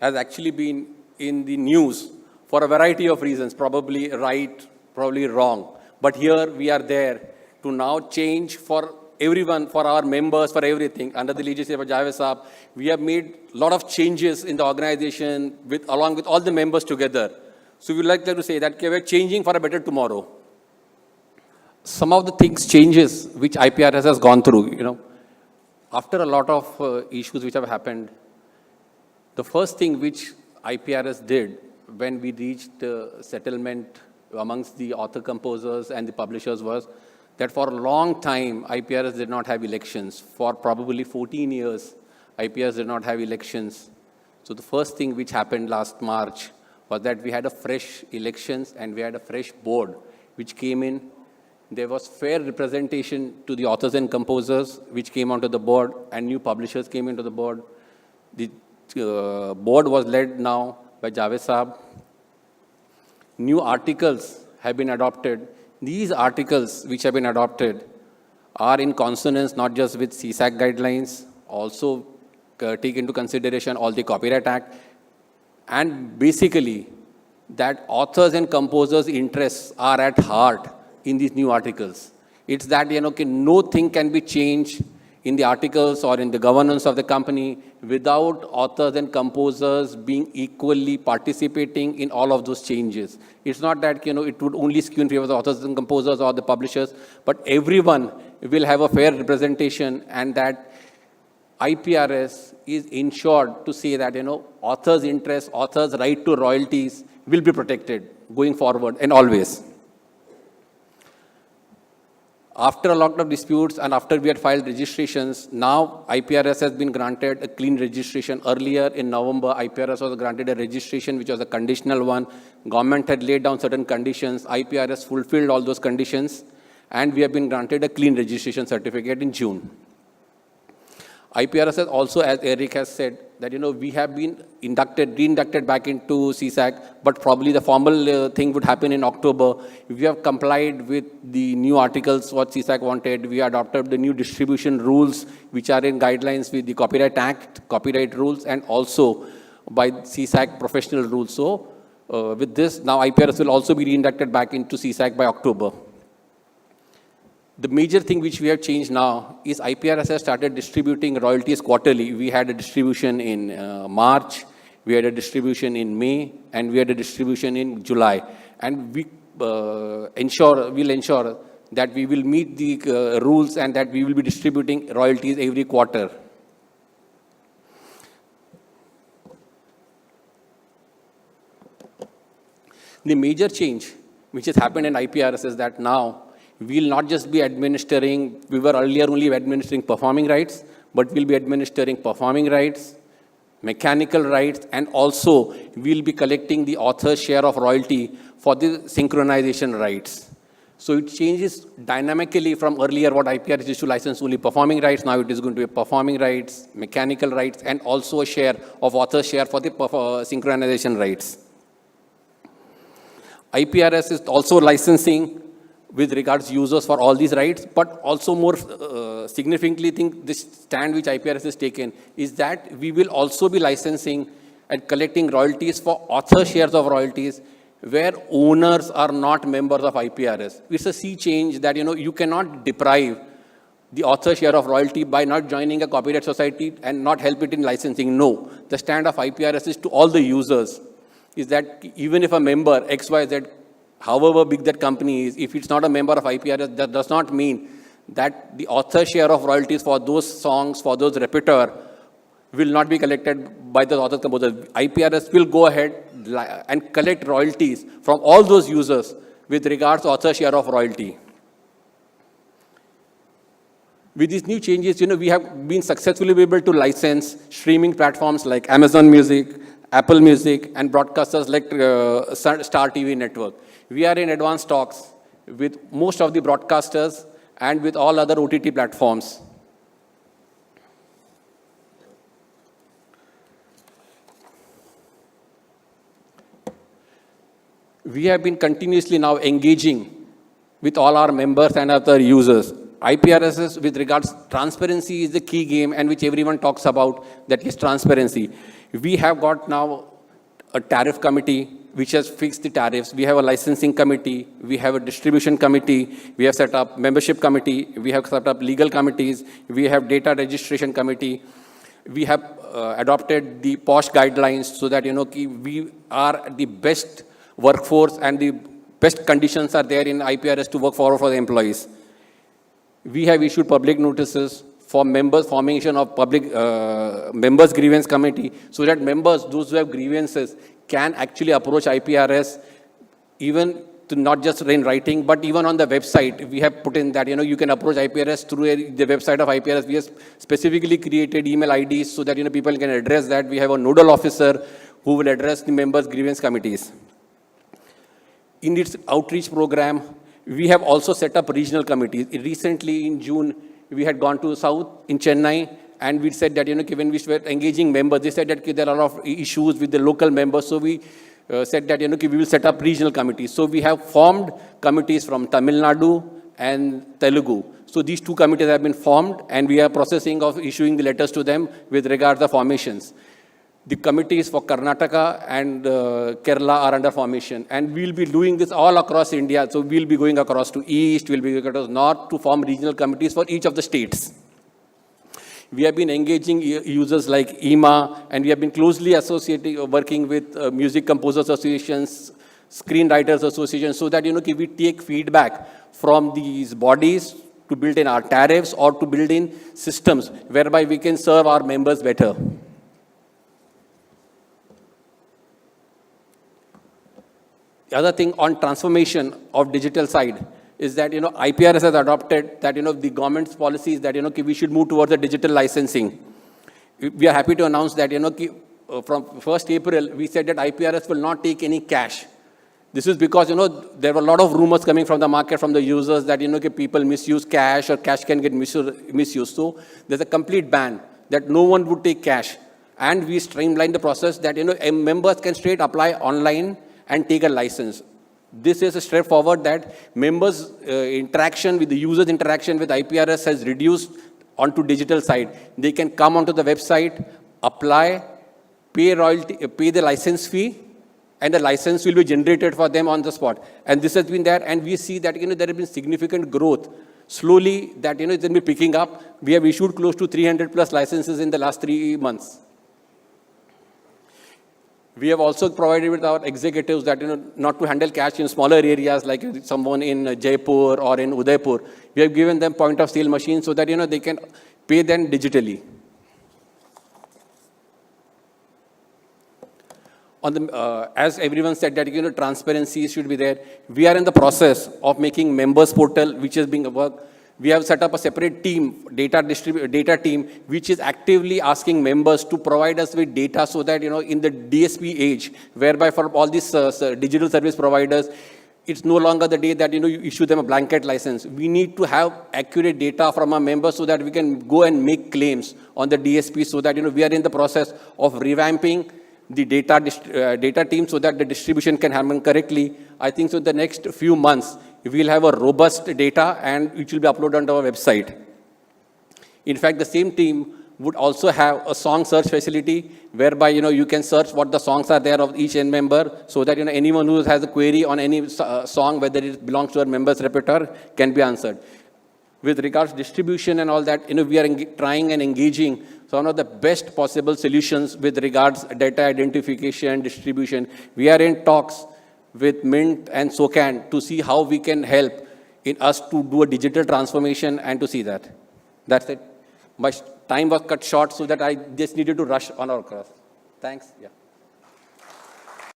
has actually been in the news for a variety of reasons, probably right, probably wrong. But here we are there to now change for everyone, for our members, for everything. Under the leadership of Javed Saab, we have made a lot of changes in the organization along with all the members together. So we would like to say that we are changing for a better tomorrow. Some of the changes which IPRS has gone through, after a lot of issues which have happened, the first thing which IPRS did when we reached settlement amongst the author-composers and the publishers was that for a long time, IPRS did not have elections. For probably 14 years, IPRS did not have elections. So the first thing which happened last March was that we had a fresh elections and we had a fresh board which came in. There was fair representation to the authors and composers which came onto the board, and new publishers came into the board. The board was led now by Javed Saab. New articles have been adopted. These articles which have been adopted are in consonance not just with CSAC guidelines, also take into consideration all the Copyright Act, and basically that authors and composers' interests are at heart in these new articles. It's that, nothing can be changed in the articles or in the governance of the company without authors and composers being equally participating in all of those changes. It's not that, it would only skew in favor of the authors and composers or the publishers, but everyone will have a fair representation, and that IPRS is ensured to say that, authors' interests, authors' right to royalties will be protected going forward and always. After a lot of disputes and after we had filed registrations, now IPRS has been granted a clean registration. Earlier in November, IPRS was granted a registration which was a conditional one. Government had laid down certain conditions. IPRS fulfilled all those conditions, and we have been granted a clean registration certificate in June. IPRS has also, as Eric has said, that we have been reinducted back into CSAC, but probably the formal thing would happen in October. We have complied with the new articles what CSAC wanted. We adopted the new distribution rules which are in guidelines with the Copyright Act, copyright rules, and also by CSAC professional rules. So with this, now IPRS will also be reinducted back into CSAC by October. The major thing which we have changed now is IPRS has started distributing royalties quarterly. We had a distribution in March, we had a distribution in May, and we had a distribution in July. And we will ensure that we will meet the rules and that we will be distributing royalties every quarter. The major change which has happened in IPRS is that now we will not just be administering, we were earlier only administering performing rights, but we'll be administering performing rights, mechanical rights, and also we'll be collecting the author's share of royalty for the synchronization rights. So it changes dynamically from earlier what IPRS used to license only performing rights. Now it is going to be performing rights, mechanical rights, and also a share of author's share for the synchronization rights. IPRS is also licensing with regards to users for all these rights, but also more significantly, I think this stand which IPRS has taken is that we will also be licensing and collecting royalties for author shares of royalties where owners are not members of IPRS. It's a sea change that, you cannot deprive the author share of royalty by not joining a copyright society and not help it in licensing. No, the stand of IPRS is to all the users, is that even if a member XYZ, however big that company is, if it's not a member of IPRS, that does not mean that the author share of royalties for those songs, for those repertoire, will not be collected by the author composer. IPRS will go ahead and collect royalties from all those users with regards to author share of royalty. With these new changes, we have been successfully able to license streaming platforms like Amazon Music, Apple Music, and broadcasters like Star TV Network. We are in advanced talks with most of the broadcasters and with all other OTT platforms. We have been continuously now engaging with all our members and other users. IPRS with regards to transparency is the key game and which everyone talks about, that is transparency. We have got now a tariff committee which has fixed the tariffs. We have a licensing committee. We have a distribution committee. We have set up membership committee. We have set up legal committees. We have data registration committee. We have adopted the POSH guidelines so that, we are the best workforce and the best conditions are there in IPRS to work forward for the employees. We have issued public notices for members, formation of public members grievance committee, so that members, those who have grievances, can actually approach IPRS, even to not just in writing, but even on the website. We have put in that, you can approach IPRS through the website of IPRS. We have specifically created email IDs so that, people can address that. We have a nodal officer who will address the members grievance committees. In its outreach program, we have also set up regional committees. Recently, in June, we had gone to South in Chennai, and we said that, when we were engaging members, they said that there are a lot of issues with the local members. So we said that, we will set up regional committees. So we have formed committees from Tamil Nadu and Telugu. So these two committees have been formed, and we are processing of issuing the letters to them with regards to formations. The committees for Karnataka and Kerala are under formation. And we'll be doing this all across India. So we'll be going across to East, we'll be going across North to form regional committees for each of the states. We have been engaging users like EMA, and we have been closely working with music composers associations, screenwriters associations, so that, we take feedback from these bodies to build in our tariffs or to build in systems whereby we can serve our members better. The other thing on transformation of digital side is that, IPRS has adopted that, the government's policies that, we should move towards the digital licensing. We are happy to announce that, from 1st April, we said that IPRS will not take any cash. This is because, there were a lot of rumors coming from the market, from the users that, people misuse cash or cash can get misused. So there's a complete ban that no one would take cash. And we streamlined the process that, members can straight apply online and take a license. This is a step forward that members' interaction with the users' interaction with IPRS has reduced onto digital side. They can come onto the website, apply, pay the license fee, and the license will be generated for them on the spot. And this has been there, and we see that, there has been significant growth. Slowly, that, it's going to be picking up. We have issued close to 300 plus licenses in the last 3 months. We have also provided with our executives that, not to handle cash in smaller areas like someone in Jaipur or in Udaipur. We have given them point of sale machines so that, they can pay them digitally. On the, as everyone said that, transparency should be there. We are in the process of making members portal, which is being worked. We have set up a separate team, data team, which is actively asking members to provide us with data so that, in the DSP age, whereby for all these digital service providers, it's no longer the day that, you issue them a blanket license. We need to have accurate data from our members so that we can go and make claims on the DSP so that, we are in the process of revamping the data team so that the distribution can happen correctly. I think so in the next few months, we'll have a robust data and it will be uploaded onto our website. In fact, the same team would also have a song search facility whereby, you can search what the songs are there of each member so that, anyone who has a query on any song, whether it belongs to a member's repertoire, can be answered. With regards to distribution and all that, we are trying and engaging one of the best possible solutions with regards data identification, distribution. We are in talks with Mint and SOCAN to see how we can help in us to do a digital transformation and to see that. That's it. My time was cut short so that I just needed to rush on our cross. Thanks. Yeah.